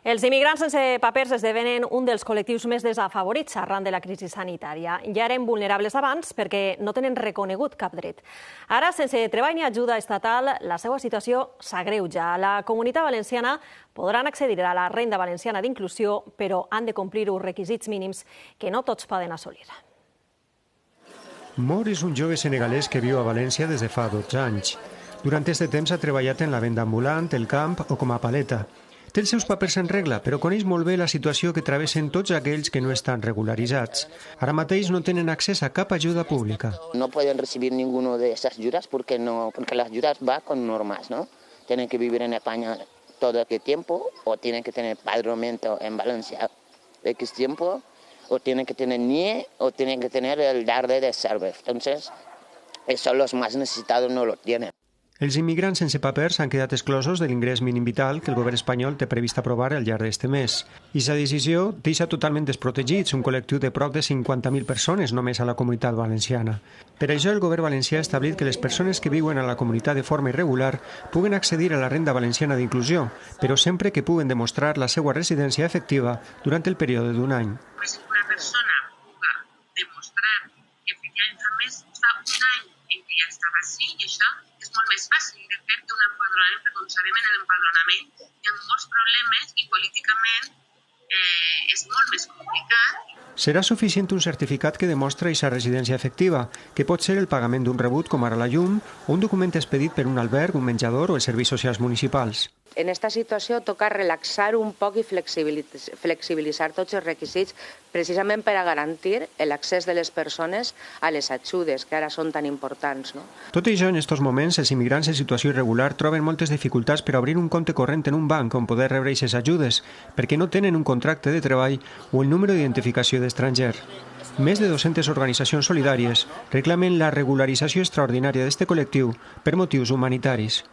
Els immigrants sense papers esdevenen un dels col·lectius més desafavorits arran de la crisi sanitària. Ja eren vulnerables abans perquè no tenen reconegut cap dret. Ara, sense treball ni ajuda estatal, la seva situació s'agreuja. A la Comunitat Valenciana podran accedir a la renda valenciana d'inclusió, però han de complir uns requisits mínims que no tots poden assolir. Mor és un jove senegalès que viu a València des de fa 12 anys. Durant aquest temps ha treballat en la venda ambulant, el camp o com a paleta. Té els seus papers en regla, però coneix molt bé la situació que travessen tots aquells que no estan regularitzats. Ara mateix no tenen accés a cap ajuda pública. No pueden recibir ninguno de esas ayudas porque las ayudas van con normas, ¿no? Tienen que vivir en España todo el tiempo o tienen que tener padronamiento en Valencia X tiempo o tienen que tener NIE o tienen que tener el DARDE de Servef. Entonces, eso los más necesitados no lo tienen. Els immigrants sense papers han quedat exclosos de l'ingrés mínim vital que el govern espanyol té previst aprovar al llarg d'aquest mes. I aquesta decisió deixa totalment desprotegits un col·lectiu de prop de 50.000 persones només a la Comunitat Valenciana. Per això el govern valencià ha establit que les persones que viuen a la comunitat de forma irregular puguen accedir a la renda valenciana d'inclusió, però sempre que puguen demostrar la seva residència efectiva durant el període d'un any. Si una persona puga demostrar que efectivament fa més fa un any en què ja estava així, i això és molt més fàcil de fer que un empadronament, perquè com sabem en l'empadronament hi ha molts problemes i políticament és molt més complicat. Serà suficient un certificat que demostra aquesta residència efectiva, que pot ser el pagament d'un rebut com ara la llum o un document expedit per un alberg, un menjador o els serveis socials municipals. En aquesta situació toca relaxar un poc i flexibilitzar tots els requisits precisament per a garantir l'accés de les persones a les ajudes, que ara són tan importants. No? Tot això, en aquests moments, els immigrants en situació irregular troben moltes dificultats per obrir un compte corrent en un banc on poder rebre aquestes ajudes, perquè no tenen un contracte de treball o el número d'identificació d'estranger. Més de 200 organitzacions solidàries reclamen la regularització extraordinària d'aquest col·lectiu per motius humanitaris.